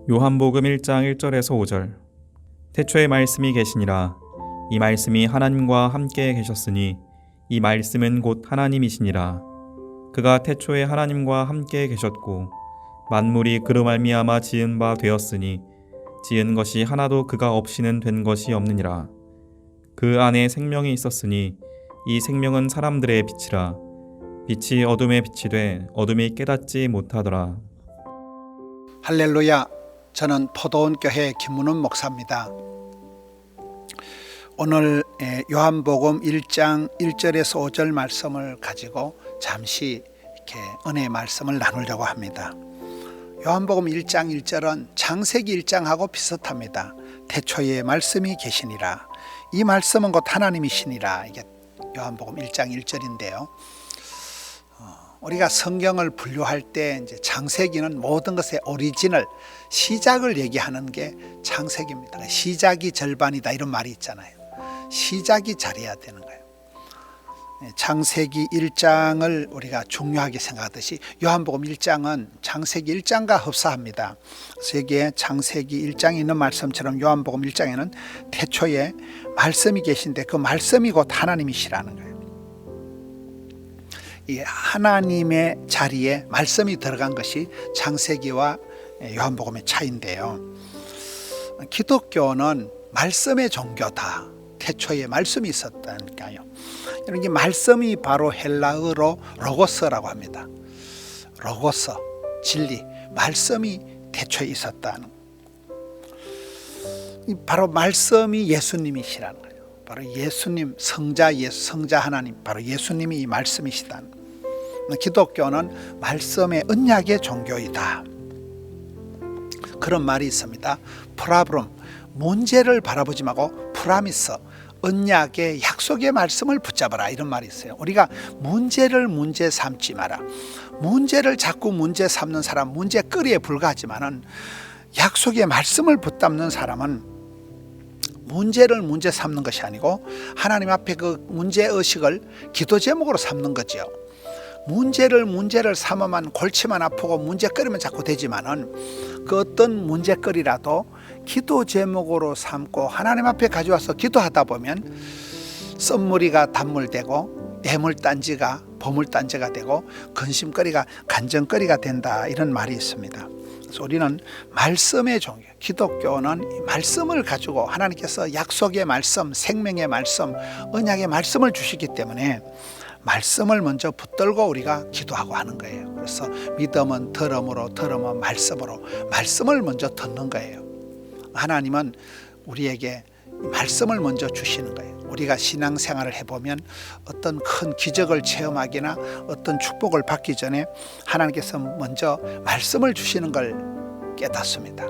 요한복음 1장 1절에서 5절. 태초에 말씀이 계시니라. 이 말씀이 하나님과 함께 계셨으니 이 말씀은 곧 하나님이시니라. 그가 태초에 하나님과 함께 계셨고 만물이 그로 말미암아 지은 바 되었으니 지은 것이 하나도 그가 없이는 된 것이 없느니라. 그 안에 생명이 있었으니 이 생명은 사람들의 빛이라. 빛이 어둠에 비치되 어둠이 깨닫지 못하더라. 할렐루야. 저는 포도원 교회 김문훈 목사입니다. 오늘 요한복음 1장 1절에서 5절 말씀을 가지고 잠시 이렇게 은혜의 말씀을 나누려고 합니다. 요한복음 1장 1절은 창세기 1장하고 비슷합니다. 태초에 말씀이 계시니라. 이 말씀은 곧 하나님이시니라. 이게 요한복음 1장 1절인데요. 우리가 성경을 분류할 때 이제 창세기는 모든 것의 오리지널, 시작을 얘기하는 게 창세기입니다. 시작이 절반이다 이런 말이 있잖아요. 시작이 잘해야 되는 거예요. 창세기 1장을 우리가 중요하게 생각하듯이 요한복음 1장은 창세기 1장과 흡사합니다. 그래서 여기에 창세기 1장에 있는 말씀처럼 요한복음 1장에는 태초에 말씀이 계신데 그 말씀이 곧 하나님이시라는 거예요. 이 하나님의 자리에 말씀이 들어간 것이 창세기와 요한복음의 차이인데요. 기독교는 말씀의 종교다. 태초에 말씀이 있었다니까요. 이런 게 말씀이 바로 헬라어로 로고스라고 합니다. 로고스, 진리, 말씀이 태초에 있었다는. 바로 말씀이 예수님이시라는 거예요. 바로 예수님, 성자 예수, 성자 하나님, 바로 예수님이 이 말씀이시다는. 기독교는 말씀의 언약의 종교이다. 그런 말이 있습니다. 프라브럼, 문제를 바라보지 말고 프라미스, 언약의 약속의 말씀을 붙잡아라 이런 말이 있어요. 우리가 문제를 문제 삼지 마라. 문제를 자꾸 문제 삼는 사람 문제거리에 불과하지만은 약속의 말씀을 붙잡는 사람은 문제를 문제 삼는 것이 아니고 하나님 앞에 그 문제의식을 기도 제목으로 삼는 거죠. 문제를 삼으면 골치만 아프고 문제거리만 자꾸 되지만은 그 어떤 문제거리라도 기도 제목으로 삼고 하나님 앞에 가져와서 기도하다 보면 썸무리가 단물되고 애물단지가 보물단지가 되고 근심거리가 간정거리가 된다 이런 말이 있습니다. 그래서 우리는 말씀의 종교, 기독교는 이 말씀을 가지고 하나님께서 약속의 말씀, 생명의 말씀, 언약의 말씀을 주시기 때문에 말씀을 먼저 붙들고 우리가 기도하고 하는 거예요. 그래서 믿음은 들음으로, 들음은 말씀으로, 말씀을 먼저 듣는 거예요. 하나님은 우리에게 말씀을 먼저 주시는 거예요. 우리가 신앙생활을 해보면 어떤 큰 기적을 체험하기나 어떤 축복을 받기 전에 하나님께서 먼저 말씀을 주시는 걸 깨닫습니다.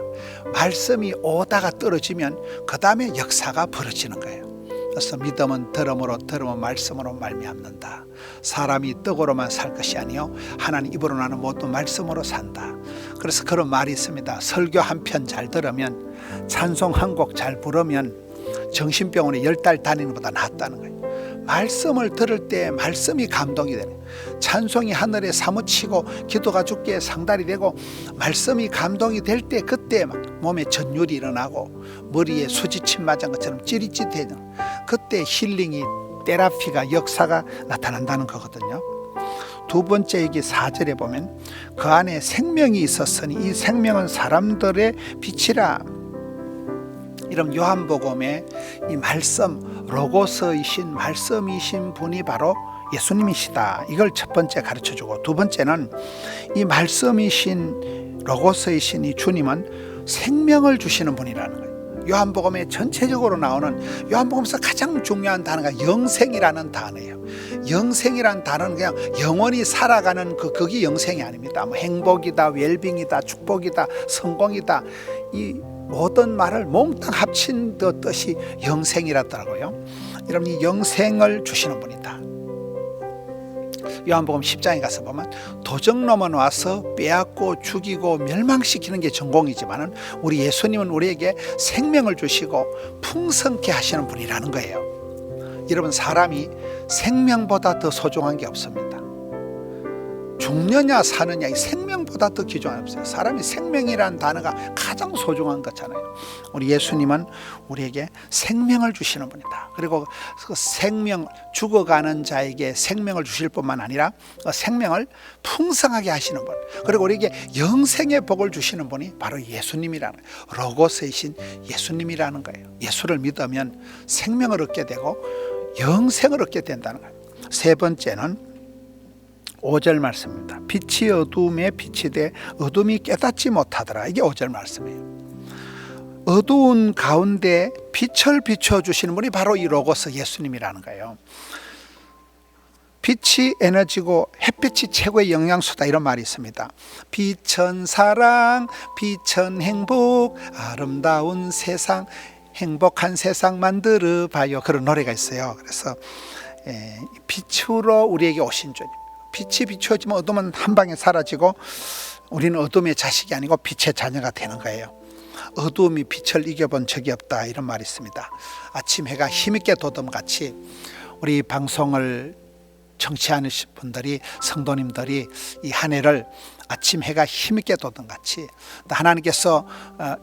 말씀이 오다가 떨어지면 그 다음에 역사가 벌어지는 거예요. 그래서 믿음은 들음으로, 들음은 말씀으로 말미암는다. 사람이 떡으로만 살 것이 아니요 하나님 입으로 나는 모든 말씀으로 산다. 그래서 그런 말이 있습니다. 설교 한 편 잘 들으면, 찬송 한 곡 잘 부르면 정신병원에 10달 다니는 것보다 낫다는 거예요. 말씀을 들을 때 말씀이 감동이 되는 거예요. 찬송이 하늘에 사무치고 기도가 주께 상달이 되고 말씀이 감동이 될 때 그때 막 몸에 전율이 일어나고 머리에 수지침 맞은 것처럼 찌릿찌릿해지는 거예요. 그때 힐링이, 테라피가, 역사가 나타난다는 거거든요. 두 번째 얘기 4절에 보면 그 안에 생명이 있었으니 이 생명은 사람들의 빛이라. 이런 요한복음의 이 말씀, 로고스이신 말씀이신 분이 바로 예수님이시다. 이걸 첫 번째 가르쳐주고, 두 번째는 이 말씀이신 로고스이신 이 주님은 생명을 주시는 분이라는 거예요. 요한복음에 전체적으로 나오는, 요한복음에서 가장 중요한 단어가 영생이라는 단어예요. 영생이라는 단어는 그냥 영원히 살아가는 그게 영생이 아닙니다. 뭐 행복이다, 웰빙이다, 축복이다, 성공이다, 이 모든 말을 몽땅 합친 뜻이 영생이라더라고요. 여러분, 이 영생을 주시는 분이다. 요한복음 10장에 가서 보면 도적놈은 와서 빼앗고 죽이고 멸망시키는 게 전공이지만 우리 예수님은 우리에게 생명을 주시고 풍성케 하시는 분이라는 거예요. 여러분, 사람이 생명보다 더 소중한 게 없습니다. 죽느냐 사느냐, 이 생명보다 더 귀중한 없어요. 사람이 생명이라는 단어가 가장 소중한 거잖아요. 우리 예수님은 우리에게 생명을 주시는 분이다. 그리고 그 생명, 죽어가는 자에게 생명을 주실 뿐만 아니라 그 생명을 풍성하게 하시는 분, 그리고 우리에게 영생의 복을 주시는 분이 바로 예수님이라는 거예요. 로고스이신 예수님이라는 거예요. 예수를 믿으면 생명을 얻게 되고 영생을 얻게 된다는 거예요. 세 번째는 5절 말씀입니다. 빛이 어두움에 빛이 돼 어둠이 깨닫지 못하더라. 이게 5절 말씀이에요. 어두운 가운데 빛을 비춰주시는 분이 바로 이 로고스 예수님이라는 거예요. 빛이 에너지고 햇빛이 최고의 영양소다, 이런 말이 있습니다. 빛은 사랑, 빛은 행복, 아름다운 세상, 행복한 세상 만들어 봐요. 그런 노래가 있어요. 그래서 빛으로 우리에게 오신 주님, 빛이 비추어지면 어둠은 한 방에 사라지고 우리는 어둠의 자식이 아니고 빛의 자녀가 되는 거예요. 어두움이 빛을 이겨본 적이 없다, 이런 말이 있습니다. 아침 해가 힘있게 돋음같이 우리 방송을 청취하는 분들이, 성도님들이 이 한 해를 아침 해가 힘있게 돋음같이 하나님께서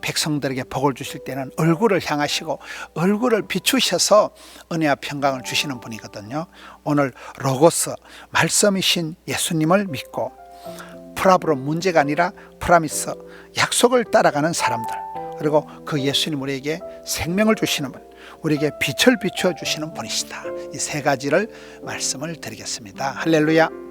백성들에게 복을 주실 때는 얼굴을 향하시고 얼굴을 비추셔서 은혜와 평강을 주시는 분이거든요. 오늘 로고스 말씀이신 예수님을 믿고 프라브로 문제가 아니라 프라미스 약속을 따라가는 사람들, 그리고 그 예수님 우리에게 생명을 주시는 분, 우리에게 빛을 비춰 주시는 분이시다. 이 세 가지를 말씀을 드리겠습니다. 할렐루야.